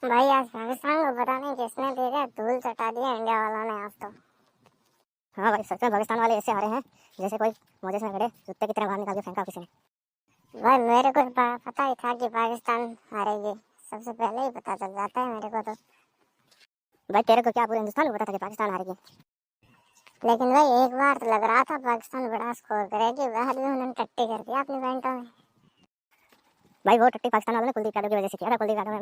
भाई आज पाकिस्तान को पता नहीं किसने दे दिया, धूल चटा दिया इंडिया वालों ने आज तो। हाँ भाई, सच में पाकिस्तान वाले ऐसे हारे हैं जैसे कोई मोजे में खड़े जूते की तरह बाहर निकाल के फेंका किसी ने। भाई मेरे को पता ही था कि पाकिस्तान हारेगी, सबसे पहले ही पता चल जाता है मेरे को तो। भाई तेरे को क्या पूरे हिंदुस्तान को पता था कि पाकिस्तान हारेगी? लेकिन भाई एक बार तो लग रहा था पाकिस्तान बड़ा स्कोर करेगी, बाद में उन्होंने टट्टी कर दिया अपनी पैंटों में। भाई वो टट्टी पाकिस्तान वालों ने कुलदीप यादव की वजह से किया था। कुलदीप यादव ने